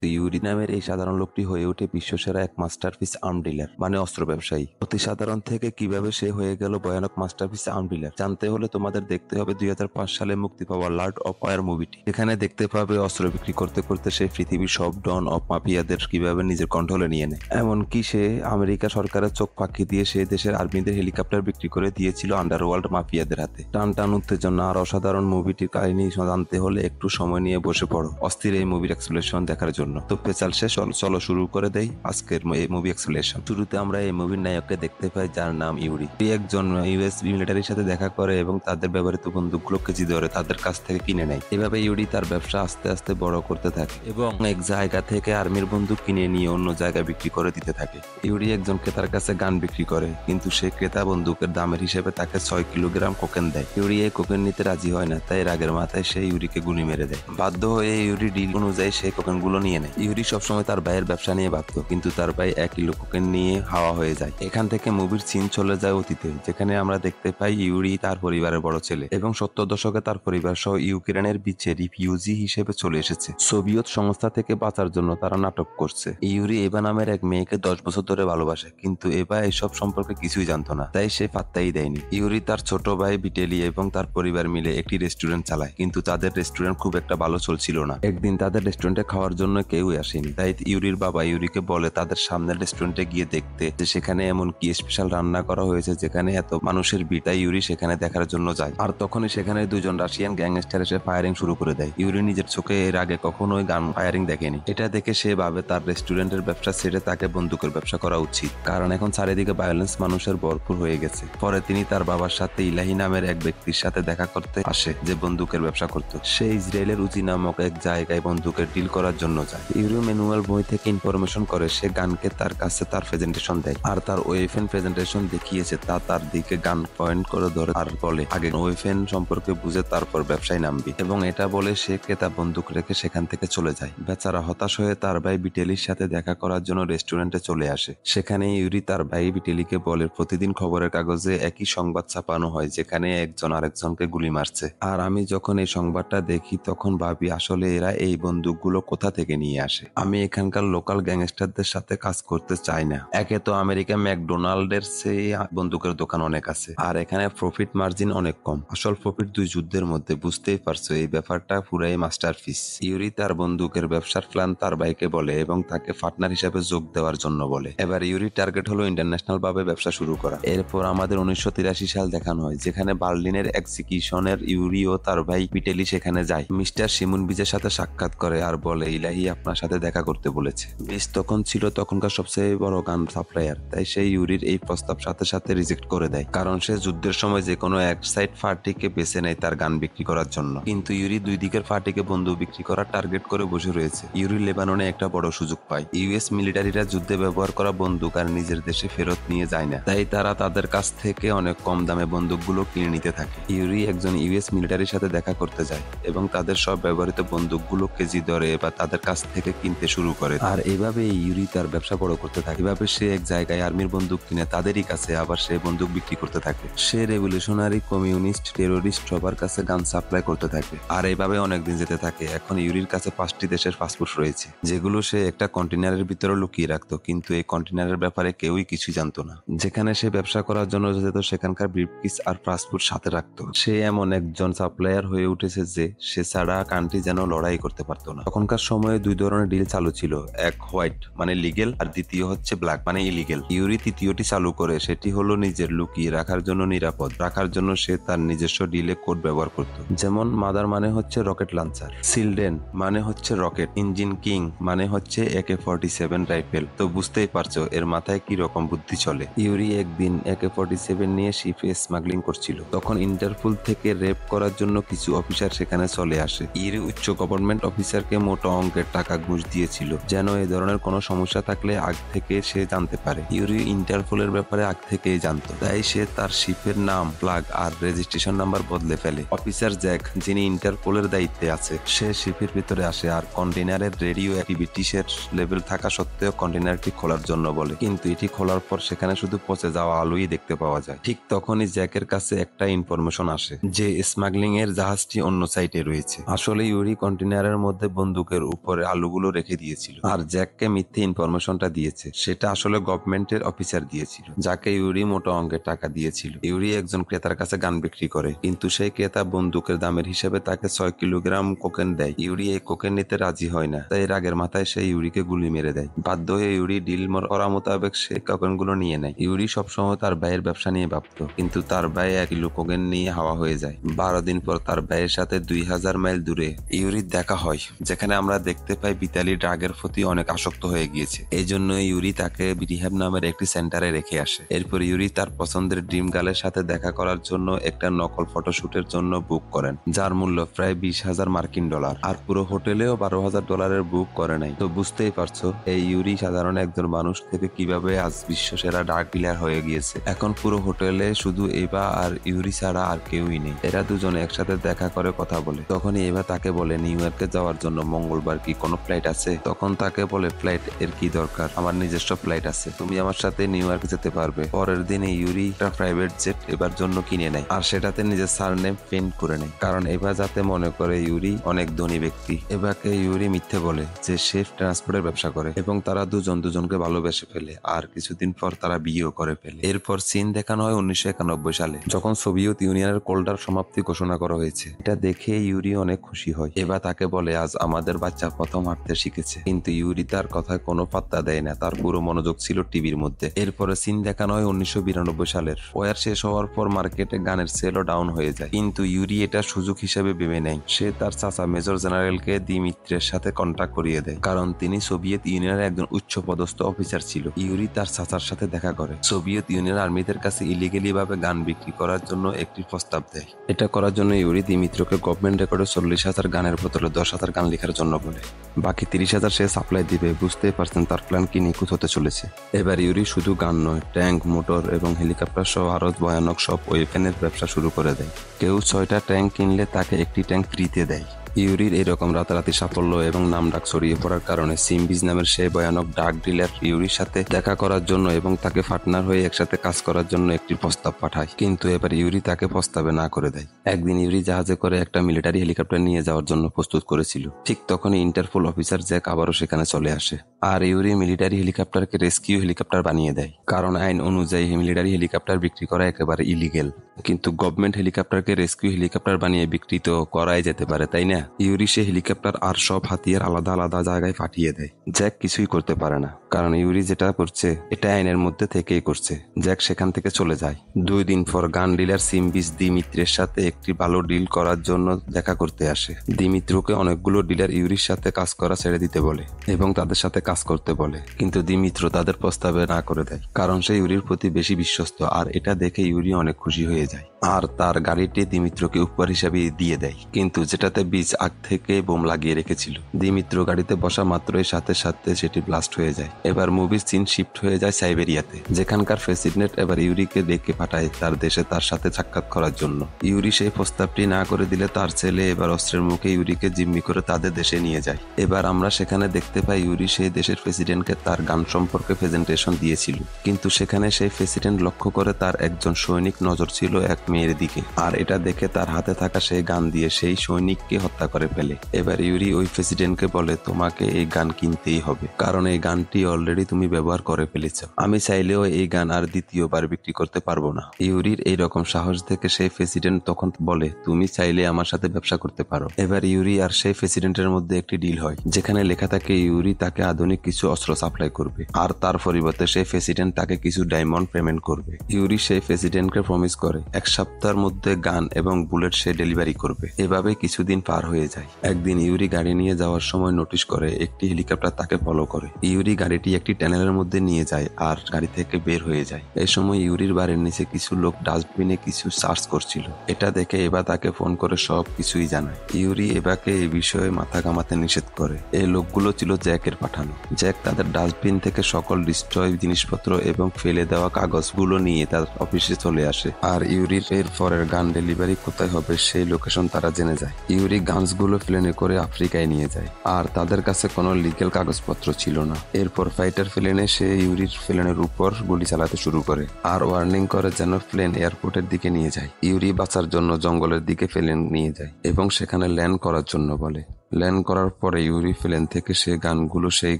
Yuri নামের এই সাধারণ লোকটি হয়ে ওঠে বিশ্বসেরা এক মাস্টারপিস আর্ম ডিলার, মানে অস্ত্র ব্যবসায়ী। অতি সাধারণ থেকে কিভাবে সে হয়ে গেল ভয়ানক মাস্টারপিস আর্ম ডিলার জানতে হলে তোমাদের দেখতে হবে 2005 সালে মুক্তি পাওয়া লর্ড অফ ফায়ার মুভিটি। এখানে দেখতে পাবে অস্ত্র বিক্রি করতে করতে সে পৃথিবীর সব ডন অফ মাফিয়াদের কিভাবে নিজের কন্ট্রোলে নিয়ে নেয়। এমনকি সে আমেরিকা সরকারের চোখ ফাঁকি দিয়ে সে দেশের আর্মিদের হেলিকপ্টার বিক্রি করে দিয়েছিল আন্ডারওয়ার্ল্ড মাফিয়াদের হাতে। টান টান উত্তেজনা আর অসাধারণ মুভিটির কাহিনী জানতে হলে একটু সময় নিয়ে বসে পড়ো অস্থির এই মুভির এক্সপ্লেনেশন দেখার জন্য। তো পেছাল শেষ, চলো শুরু করে দেই আজকের এই মুভি এক্সপ্লেনেশন। শুরুতে আমরা এই মুভির নায়ককে দেখতে পাই যার নাম ইউরি। একজন ইউএস মিলিটারির সাথে দেখা করে এবং তাদের ব্যবহৃত বন্দুকগুলো কেজি ধরে তাদের কাছ থেকে কিনে নেয়। এভাবে ইউরি তার ব্যবসা আস্তে আস্তে বড় করতে থাকে এবং এক জায়গা থেকে আর্মির বন্দুক কিনে নিয়ে অন্য জায়গায় বিক্রি করে দিতে থাকে। ইউরি একজন ক্রেতার কাছে গান বিক্রি করে, কিন্তু সে ক্রেতা বন্দুকের দামের হিসেবে তাকে 6 কিলোগ্রাম কোকেন দেয়। ইউরি এই কোকেন নিতে রাজি হয় না, তাই রাগের মাথায় সে ইউরিকে গুলি মেরে দেয়। বাধ্য হয়ে ইউরি ডিল অনুযায়ী সেই কোকেন গুলো নিয়ে নেয়। ইউরি সবসময় তার ভাইয়ের ব্যবসা নিয়ে ভাবত, কিন্তু তার ভাই 1 কিলো কোকেন নিয়ে হাওয়া হয়ে যায়। এখান থেকে মুভির সিন চলে যায় অতীতে, যেখানে আমরা দেখতে পাই ইউরি তার পরিবারের বড় ছেলে এবং 70 দশকে তার পরিবার সহ ইউক্রেনের বিচে রিফিউজি হিসেবে চলে এসেছে। সোভিয়েত সংস্থা থেকে বাঁচার জন্য তারা নাটক করছে। ইউরি এভা নামের এক মেয়েকে 10 বছর ধরে ভালোবাসে, কিন্তু এভা এসব সম্পর্কে কিছুই জানতো না, তাই সে পাত্তাই দেয়নি। ইউরি, তার ছোট ভাই বিটেলি এবং তার পরিবার মিলে একটি রেস্টুরেন্ট চালায়, কিন্তু তাদের রেস্টুরেন্ট খুব একটা ভালো চলছিল না। একদিন তাদের রেস্টুরেন্টে খাওয়ার জন্য কেউই আসেনি, তাই ইউরির বাবা ইউরিকে বলে তাদের সামনের রেস্টুরেন্টে গিয়ে দেখতে যে সেখানে এমন কি স্পেশাল রান্না করা হয়েছে যেখানে এত মানুষের ভিড়। তাই ইউরি সেখানে দেখার জন্য যায়, আর তখনই সেখানে দুজন রাশিয়ান গ্যাংস্টার এসে ফায়ারিং শুরু করে দেয়। ইউরি নিজের চোখে এর আগে কখনোই গান ফায়ারিং দেখেনি। এটা দেখে সে ভাবে তার রেস্টুরেন্টের ব্যবসা ছেড়ে তাকে বন্দুকের ব্যবসা করা উচিত, কারণ এখন চারিদিকে ভায়োলেন্স মানুষের ভরপুর হয়ে গেছে। পরে তিনি তার বাবার সাথে ইলাহি নামের এক ব্যক্তির সাথে দেখা করতে আসে যে বন্দুকের ব্যবসা করত। সে ইসরায়েলের উজি নামক এক জায়গায় বন্দুকের ডিল করার জন্য যায়। ইউরি ম্যানুয়াল বই থেকে ইনফরমেশন করে সে গানকে তার কাছে তার প্রেজেন্টেশন দেয়, আর তার ওয়েফেন প্রেজেন্টেশন দেখিয়েছে তা তার দিকে গান পয়েন্ট করে ধরে আর বলে আগে ওয়েফেন সম্পর্কে বুঝে তারপর ব্যবসায় নামবি, এবং এটা বলে সে ক্রেতা বন্দুক রেখে সেখান থেকে চলে যায়। বেচারা হতাশ হয়ে তার ভাই বিটেলির সাথে দেখা করার জন্য রেস্টুরেন্টে চলে আসে। সেখানে ইউরি তার ভাই বিটেলিকে বলে প্রতিদিন খবরের কাগজে একই সংবাদ ছাপানো হয় যেখানে একজন আরেকজনকে গুলি মারছে। আর আমি যখন এই সংবাদটা দেখি তখন ভাবি আসলে এরা এই বন্দুকগুলো কোথা থেকে নিয়ে আসে। আমি এখানকার লোকাল গ্যাংস্টারদের সাথে কাজ করতে চাই না। একে তো আমেরিকা ম্যাকডোনাল্ডের সেই বন্দুকের দোকান অনেক আছে, আর এখানে প্রফিট মার্জিন অনেক কম। আসল প্রফিট দুই যুদ্ধের মধ্যে, বুঝতেই পারছো এই ব্যাপারটা পুরাই মাস্টারপিস। ইউরি তার বন্দুকের ব্যবসার প্ল্যান তার ভাইকে বলে এবং তাকে পার্টনার হিসেবে যোগ দেওয়ার জন্য বলে। এবার ইউরি টার্গেট হলো ইন্টারন্যাশনাল ভাবে ব্যবসা শুরু করা। এরপর আমাদের 1983 সাল দেখানো হয়, যেখানে বার্লিনের এক্সিকিউশনের ইউরি ও তার ভাই বিটেলি সেখানে যায়। মিস্টার সিমন বিজের সাথে সাক্ষাৎ করে আর বলে ইলাহি আপনার সাথে দেখা করতে বলেছে। বিজ তখন ছিল তখনকার সবচেয়ে বড় গান সাপ্লায়ার, তাই সে ইউরির এই প্রস্তাব সাথে সাথে রিজেক্ট করে দেয়, কারণ সে যুদ্ধের সময় যে কোনো এক সাইড পার্টিকে বেছে নেয় তার গান বিক্রি করার জন্য। কিন্তু ইউরি দুই দিকের পার্টিকে বন্দুক বিক্রি করার টার্গেট করে বসে রয়েছে। ইউরি লেবাননে একটা বড় সুযোগ পায়। ইউএস মিলিটারিরা যুদ্ধে ব্যবহার করা বন্দুক আর নিজের দেশে ফেরত নিয়ে যায় না, তাই তারা তাদের কাছ থেকে অনেক কম দামে বন্দুকগুলো কিনে নিতে থাকে। ইউরি একজন ইউএস মিলিটারির সাথে দেখা করতে যায় এবং তাদের সব ব্যবহৃত বন্দুকগুলো কেজি দরে বা তাদের কাছ থেকে কিনতে শুরু করে, আর এইভাবে ইউরি তার ব্যবসা বড় করতে থাকে। এভাবে সে এক জায়গায় আর্মির বন্দুক কিনে তাদেরই কাছে আবার সে বন্দুক বিক্রি করতে থাকে। সে রেভলিউশনারি, কমিউনিস্ট, টেরোরিস্ট সবার কাছে গান সাপ্লাই করতে থাকে, আর এইভাবে অনেকদিন যেতে থাকে। এখন ইউরির কাছে 5টি দেশের পাসপোর্ট রয়েছে, যেগুলো সে একটা কন্টেনারের ভিতরে লুকিয়ে রাখতো, কিন্তু এই কন্টেনারের ব্যাপারে কেউই কিছুই জানতো না। যেখানে সে ব্যবসা করার জন্য যেত সেখানকার ব্রিফকেস আর পাসপোর্ট সাথে রাখতো। সে এমন একজন সাপ্লায়ার হয়ে উঠেছে যে সে ছাড়া কান্ট্রি যেন লড়াই করতে পারতো না। তখনকার সময়ে দুই ধরনের ডিল চালু ছিল, এক হোয়াইট মানে লিগেল আর দ্বিতীয় হচ্ছে ব্ল্যাক মানে ইলিগেল। ইউরি তৃতীয়টি চালু করে, সেটি হলো নিজের লুকিয়ে রাখার জন্য, নিরাপদ রাখার জন্য সে তার নিজস্ব ডিলে কোড ব্যবহার করত। যেমন মাদার মানে হচ্ছে রকেট লঞ্চার, সিলডেন মানে হচ্ছে রকেট ইঞ্জিন, কিং মানে হচ্ছে AK-47 রাইফেল। তো বুঝতেই পারছো এর মাথায় কি রকম বুদ্ধি চলে। ইউরি একদিন AK-47 নিয়ে শিপে স্মাগলিং করছিল, তখন ইন্টারপোল থেকে রেপ করার জন্য কিছু অফিসার সেখানে চলে আসে। ইউরি উচ্চ গভর্নমেন্ট অফিসারকে মোটা অঙ্কের টাকা ঘুষ দিয়েছিল যেন এই ধরনের কোনো সমস্যা থাকলে আগ থেকে সে জানতে পারে। ইউরি ইন্টারপোলের ব্যাপারে আগ থেকেই জানতো, তাই সে তার শিপের নাম, ফ্ল্যাগ আর রেজিস্ট্রেশন নাম্বার বদলে ফেলে। অফিসার জ্যাক, যিনি ইন্টারপোলের দায়িত্বে আছে, সে শিপের ভিতরে আসে আর কন্টেনারের রেডিও অ্যাক্টিভিটিসের লেভেল থাকা সত্ত্বেও কন্টেনারটি খোলার জন্য বলে, কিন্তু এটি খোলার পর সেখানে শুধু পচে যাওয়া আলোই দেখতে পাওয়া যায়। ঠিক তখনই জ্যাকের কাছে একটা ইনফরমেশন আসে যে স্মাগলিং এর জাহাজটি অন্য সাইটে রয়েছে। আসলে ইউরি কন্টেনারের মধ্যে বন্দুকের উপরে আলুগুলো রেখে দিয়েছিল। আর জ্যাককে মিথ্যে ইনফরমেশনটা দিয়েছে সেটা আসলে গভর্নমেন্টের অফিসার দিয়েছিল, যাকে ইউরি মোটা অঙ্কের টাকা দিয়েছিল। ইউরি একজন ক্রেতার কাছে গান বিক্রি করে, কিন্তু সেই ক্রেতা বন্দুকের দামের হিসেবে তাকে 6 কিলোগ্রাম কোকেন দেয়। ইউরি এই কোকেন নিতে রাজি হয় না, তাই রাগের মাথায় সে ইউরিকে গুলি মেরে দেয়। বাধ্য হয়ে ইউরি ডিল করা মোতাবেক সে কোকেনগুলো নিয়ে নেয়। ইউরি সবসময় তার ভাইয়ের ব্যবসা নিয়ে ভাবত, কিন্তু তার ভাই 1 কিলো কোকেন নিয়ে হাওয়া হয়ে যায়। 12 দিন পর তার ভাইয়ের সাথে 2000 মাইল দূরে ইউরির দেখা হয়, যেখানে আমরা দেখতে পাই ভিতালি ড্রাগের প্রতি অনেক আসক্ত হয়ে গিয়েছে। এই জন্য ইউরি তাকে রিহ্যাব নামের একটি সেন্টারে রেখে আসে। এরপর ইউরি তার পছন্দের ড্রিম গার্লের সাথে দেখা করার জন্য একটা নকল ফটোশুটের জন্য বুক করেন, যার মূল্য প্রায় 20,000 মার্কিন ডলার। আর পুরো হোটেলেও $12,000 বুক করে নাই। তো বুঝতেই পারছো এই ইউরি সাধারণ একজন মানুষ থেকে কিভাবে আজ বিশ্বসেরা ড্রাগ ডিলার হয়ে গিয়েছে। এখন পুরো হোটেলে শুধু এভা আর ইউরি ছাড়া আর কেউই নেই। এরা দুজনে একসাথে দেখা করে কথা বলে। তখনই এভা তাকে বলে নিউ ইয়র্কে যাওয়ার জন্য মঙ্গলবার কি কোনো ফ্লাইট আছে। তখন তাকে বলে ফ্লাইট এর কি দরকার, আমার নিজস্ব ফ্লাইট আছে, তুমি আমার সাথে নিউ ইয়র্ক যেতে পারবে। পরের দিনে ইউরি একটা প্রাইভেট জেট এবার জন্য কিনে নেয়, আর সেটাতে নিজের সারনেম প্রিন্ট করে নেয়, কারণ এভা যাতে মনে করে ইউরি অনেক ধনী ব্যক্তি। এভাকে ইউরি মিথ্যে বলে যে সে ট্রান্সপোর্টের ব্যবসা করে, এবং তারা দুজনকে ভালোবেসে ফেলে। আর কিছুদিন পর তারা বিয়েও করে ফেলে। এরপর সিন দেখানো হয় 1991 সালে, যখন সোভিয়েত ইউনিয়নের কোল্ডার সমাপ্তি ঘোষণা করা হয়েছে। এটা দেখে ইউরি অনেক খুশি হয়। এভা তাকে বলে আজ আমাদের বাচ্চা প্রথম হাঁটতে শিখেছে, কিন্তু ইউরি তার কথায় কোনো পাত্তা দেয় না, তার পুরো মনোযোগ ছিল টিভির মধ্যে। এরপরে সিন দেখানো হয় 1992 সালের। ওয়ার শেষ হওয়ার পর মার্কেটে গানের সেলও ডাউন হয়ে যায়, কিন্তু ইউরি এটা সুযোগ হিসেবে ভেবে নেয়। সে তার চাচা মেজর জেনারেলকে দিমিত্রের সাথে কন্ট্যাক্ট করিয়ে দেয়, কারণ তিনি সোভিয়েত ইউনিয়নের একজন উচ্চ পদস্থ অফিসার ছিল। ইউরি তার চাচার সাথে দেখা করে সোভিয়েত ইউনিয়ন আর্মিদের কাছে ইলিগেলি ভাবে গান বিক্রি করার জন্য একটি প্রস্তাব দেয়। এটা করার জন্য ইউরি দিমিত্রকে গভর্নমেন্ট রেকর্ডে 40,000 গানের বদলে 10,000 গান লেখার জন্য বলে। বাকি 30,000 সে সাপ্লাই দিবে। বুঝতেই পারছেন তার প্ল্যান কি নিখুঁত হতে চলেছে। এবার ইউরি শুধু গান নয়, ট্যাঙ্ক, মোটর এবং হেলিকপ্টার সহ আরো ভয়ানক সব ওয়েপেনের ব্যবসা শুরু করে দেয়। কেউ 6টা ট্যাঙ্ক কিনলে তাকে একটি ট্যাঙ্ক ফ্রিতে দেয়। ইউরির এরকম রাতারাতি সাফল্য এবং নামডাক ছড়িয়ে পড়ার কারণে সিমবিজ নামের সে ভয়ানক ড্রাগ ডিলার ইউরির সাথে দেখা করার জন্য এবং তাকে পার্টনার হয়ে একসাথে কাজ করার জন্য একটি প্রস্তাব পাঠায়, কিন্তু এবার ইউরি তাকে প্রস্তাবে না করে দেয়। একদিন ইউরি জাহাজে করে একটা মিলিটারি হেলিকপ্টার নিয়ে যাওয়ার জন্য প্রস্তুত করেছিল। ঠিক তখনই ইন্টারপোল অফিসার জ্যাক আবারও সেখানে চলে আসে, আর ইউরি মিলিটারি হেলিকপ্টারকে রেস্কিউ হেলিকপ্টার বানিয়ে দেয়, কারণ আইন অনুযায়ী মিলিটারি হেলিকপ্টার বিক্রি করা একেবারে ইলিগেল। কিন্তু গভর্নমেন্ট হেলিকপ্টারকে রেস্কিউ হেলিকপ্টার বানিয়ে বিক্রি তো করাই যেতে পারে, তাই না? ইউরি সে হেলিকপ্টার আর সব হাতিয়ার আলাদা আলাদা জায়গায় পাঠিয়ে দেয়। জ্যাক কিছুই করতে পারে না, কারণ ইউরি যেটা করছে এটা আইনের মধ্যে থেকেই করছে। জ্যাক সেখান থেকে চলে যায়। 2 দিন পর গান ডিলার সিমবিজ দিমিত্রের সাথে একটি ভালো ডিল করার জন্য দেখা করতে আসে। দিমিত্রকে অনেকগুলো ডিলার ইউরির সাথে কাজ করা ছেড়ে দিতে বলে এবং তাদের সাথে কাজ করতে বলে, কিন্তু দিমিত্র তাদের প্রস্তাবে না করে দেয়, কারণ সে ইউরির প্রতি বেশি বিশ্বস্ত। আর এটা দেখে ইউরি অনেক খুশি হয়ে যায়, আর তার গাড়িটি দিমিত্রকে উপহার হিসাবে দিয়ে দেয়, কিন্তু যেটাতে বীজ আগ থেকে বোম লাগিয়ে রেখেছিল। দিমিত্র গাড়িতে বসা মাত্রই সাথে সাথে সেটি ব্লাস্ট হয়ে যায়। এবার মুভির সিন শিফট হয়ে যায় সাইবেরিয়াতে, যেখানকার প্রেসিডেন্ট এবার ইউরিকে ডেকে পাঠায় তার দেশে তার সাথে সাক্ষাৎ করার জন্য। ইউরি সেই প্রস্তাবটি না করে দিলে তার ছেলে এবার অস্ত্রের মুখে ইউরিকে জিম্মি করে তাদের দেশে নিয়ে যায়। এবার আমরা সেখানে দেখতে পাই ইউরি সেই দেশের প্রেসিডেন্টকে তার গান সম্পর্কে প্রেজেন্টেশন দিয়েছিল, কিন্তু সেখানে সেই প্রেসিডেন্ট লক্ষ্য করে তার একজন সৈনিক নজর ছিল এক মেয়ের দিকে, আর এটা দেখে তার হাতে থাকা সেই গান দিয়ে সেই সৈনিককে হত্যা করে ফেলে। এবার ইউরি ওই প্রেসিডেন্টকে বলে তোমাকে এই গান কিনতেই হবে, কারণ এই গানটি অলরেডি তুমি ব্যবহার করে ফেলেছ। আমি চাইলেও এই গান আর দ্বিতীয়বার বিক্রি করতে পারবো না। ইউরির এইরকম সাহস দেখে সেই প্রেসিডেন্ট তখন বলে তুমি চাইলে আমার সাথে ব্যবসা করতে পারো। এবার ইউরি আর সেই প্রেসিডেন্টের মধ্যে একটি ডিল হয়, যেখানে লেখা থাকে ইউরি তাকে আধুনিক কিছু অস্ত্র সাপ্লাই করবে, আর তার পরিবর্তে সেই প্রেসিডেন্ট তাকে কিছু ডায়মন্ড পেমেন্ট করবে। ইউরি সেই প্রেসিডেন্টকে প্রমিস করে 1 সপ্তাহের মধ্যে গান এবং বুলেট সে ডেলিভারি করবে। এভাবে কিছুদিন পার হয়ে যায়। একদিন ইউরি গাড়ি নিয়ে যাওয়ার সময় নোটিশ করে একটি হেলিকপ্টার তাকে ফলো করে। ইউরি গাড়িটি একটি টানেলের মধ্যে নিয়ে যায় আর গাড়ি থেকে বের হয়ে যায়। এই সময় ইউরির বাড়ির নিচে কিছু লোক ডাস্টবিনে কিছু সার্চ করছিল। এটা দেখে এবার তাকে ফোন করে সব কিছুই জানায়। ইউরি এবাকে এই বিষয়ে মাথা ঘামাতে নিষেধ করে। এই লোকগুলো ছিল জ্যাকের পাঠানো। জ্যাক তাদের ডাস্টবিন থেকে সকল ডিস্ট্রয় জিনিসপত্র এবং ফেলে দেওয়া কাগজগুলো নিয়ে তার অফিসে চলে আসে, আর ইউরির এর পরের গান ডেলিভারি কোথায় হবে সেই লোকেশন তারা জেনে যায়। ইউরি গানসগুলো প্লেনে করে আফ্রিকায় নিয়ে যায়, আর তাদের কাছে কোনো লিগ্যাল কাগজপত্র ছিল না। এরপর ফাইটার প্লেনে সে ইউরির প্লেনের উপর গুলি চালাতে শুরু করে আর ওয়ার্নিং করে যেন প্লেন এয়ারপোর্টের দিকে নিয়ে যায়। ইউরি বাঁচার জন্য জঙ্গলের দিকে প্লেন নিয়ে যায় এবং সেখানে ল্যান্ড করার জন্য বলে। ল্যান্ড করার পরে ইউরি প্লেন থেকে সে গানগুলো সেই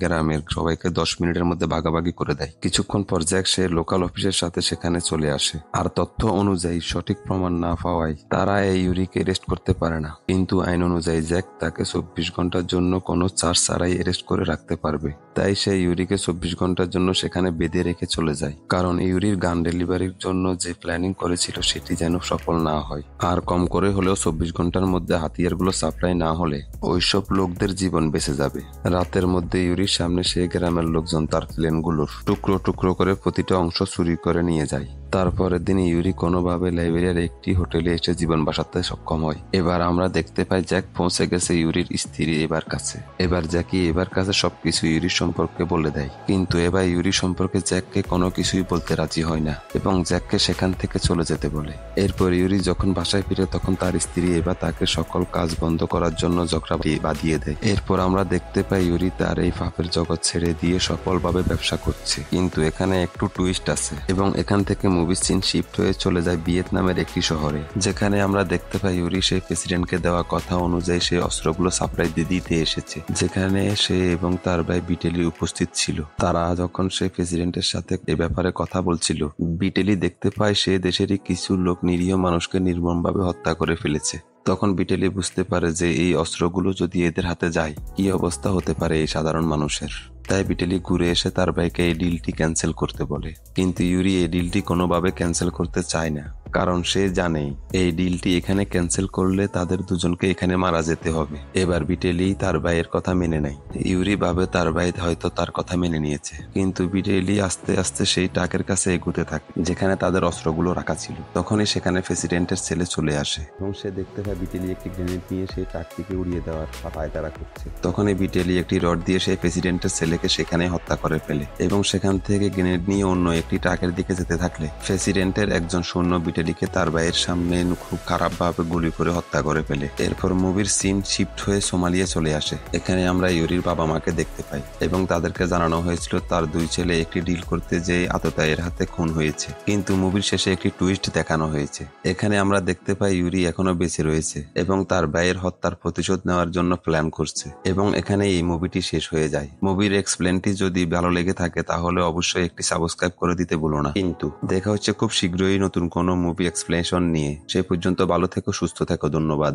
গ্রামের সবাইকে 10 মিনিটের মধ্যে ভাগাভাগি করে দেয়। কিছুক্ষণ পর জ্যাক সে লোকাল অফিসের সাথে সেখানে চলে আসে, আর তথ্য অনুযায়ী সঠিক প্রমাণ না পাওয়ায় তারা এই ইউরিকে অ্যারেস্ট করতে পারে না। কিন্তু আইন অনুযায়ী জ্যাক তাকে 24 ঘন্টার জন্য কোনো চার্জ ছাড়াই অ্যারেস্ট করে রাখতে পারবে। তাই সে ইউরিকে 24 ঘন্টার জন্য সেখানে বেঁধে রেখে চলে যায়, কারণ ইউরির গান ডেলিভারির জন্য যে প্ল্যানিং করেছিল সেটি যেন সফল না হয়। আর কম করে হলেও 24 ঘন্টার মধ্যে হাতিয়ারগুলো সাপ্লাই না হলে ওইসব লোকদের জীবন বেঁচে যাবে। রাতের মধ্যে ইউরির সামনে সেই গ্রামের লোকজন তার প্লেনগুলোর টুকরো টুকরো করে প্রতিটা অংশ চুরি করে নিয়ে যায়। তারপরের দিন ইউরি কোনোভাবে লাইবেরিয়ার একটি হোটেলে এসে জীবন বাঁচাতে সক্ষম হয়। এবার আমরা দেখতে পাই জ্যাক পৌঁছে গেছে ইউরির স্ত্রী এবার কাছে। এবার জ্যাকি এবার কাছে সবকিছু ইউরির সম্পর্কে বলে দেয়, কিন্তু এবার ইউরি সম্পর্কে জ্যাককে কোনো কিছুই বলতে রাজি হয় না এবং জ্যাককে সেখান থেকে চলে যেতে বলে। এরপর ইউরি যখন বাসায় ফিরে তখন তার স্ত্রী এবার তাকে সকল কাজ বন্ধ করার জন্য ঝগড়া বাঁধিয়ে দেয়। এরপর আমরা দেখতে পাই ইউরি তার এই পাপের জগৎ ছেড়ে দিয়ে সফলভাবে ব্যবসা করছে। কিন্তু এখানে একটু টুইস্ট আছে এবং এখান থেকে মুভি সিন শিফট হয়ে চলে যায় ভিয়েতনামের একটি শহরে, যেখানে আমরা দেখতে পাই ইউরি সেই প্রেসিডেন্টকে দেওয়া কথা অনুযায়ী সেই অস্ত্রগুলো সাপ্লাই দিতে এসেছে, যেখানে সে এবং তার ভাই বিটেলি উপস্থিত ছিল। তারা যখন সেই প্রেসিডেন্টের সাথে এ ব্যাপারে কথা বলছিল, বিটেলি দেখতে পায় সে দেশেরই কিছু লোক নিরীহ মানুষকে নির্মমভাবে হত্যা করে ফেলেছে। তখন বিটেলি বুঝতে পারে যে এই অস্ত্রগুলো যদি এদের হাতে যায় কি অবস্থা হতে পারে এই সাধারণ মানুষের। তাই বিটেলি ঘুরে এসে তার ভাইকে এই ডিলটি ক্যান্সেল করতে বলে, কিন্তু ইউরি এই ডিলটি কোনোভাবে ক্যান্সেল করতে চায় না, কারণ সে জানে এই ডিলটি এখানে ক্যান্সেল করলে তাদের দুজনকে এখানে মারা যেতে হবে। এবার বিটেলি তার ভাইয়ের কথা মেনে নেয়। ইউরি ভাবে তার ভাই হয়তো তার কথা মেনে নিয়েছে, কিন্তু বিটেলি আস্তে আস্তে সেই ট্রাকের কাছে এগুতে থাকে যেখানে তাদের অস্ত্রগুলো রাখা ছিল। তখনই সেখানে প্রেসিডেন্টের ছেলে চলে আসে এবং সে দেখতে পায় বিটেলি একটি গ্রেনেড নিয়ে সেই ট্রাকটিকে উড়িয়ে দেওয়ার পায়তারা করছে। তখনই বিটেলি একটি রড দিয়ে সেই প্রেসিডেন্টের ছেলেকে সেখানে হত্যা করে ফেলে এবং সেখান থেকে গ্রেনেড নিয়ে অন্য একটি ট্রাকের দিকে যেতে থাকলে প্রেসিডেন্টের একজন সৈন্য বিটেলিকে তার ভাইয়ের সামনে খুব খারাপ ভাবে গুলি করে হত্যা করে ফেলে। এরপর মুভির সিন শিফট হয়ে সোমালিয়া চলে আসে। এখানে আমরা ইউরির বাবা মাকে দেখতে পাই এবং তাদেরকে জানানো হয়েছিল তার দুই ছেলে একটি ডিল করতে যেয়ে আততায়ীর হাতে খুন হয়েছে, কিন্তু মুভির শেষে একটি টুইস্ট দেখানো হয়েছে। এখানে আমরা দেখতে পাই ইউরি এখনো বেঁচে রয়েছে এবং তার ভাইয়ের হত্যার প্রতিশোধ নেওয়ার জন্য প্ল্যান করছে, এবং এখানে এই মুভিটি শেষ হয়ে যায়। মুভির এক্সপ্লেনটি যদি ভালো লেগে থাকে তাহলে অবশ্যই একটি সাবস্ক্রাইব করে দিতে ভুলো না। কিন্তু দেখা হচ্ছে খুব শীঘ্রই নতুন কোনো মুভি এক্সপ্লেনেশন নিয়ে। সে পর্যন্ত ভালো থেকো, সুস্থ থেকো, ধন্যবাদ।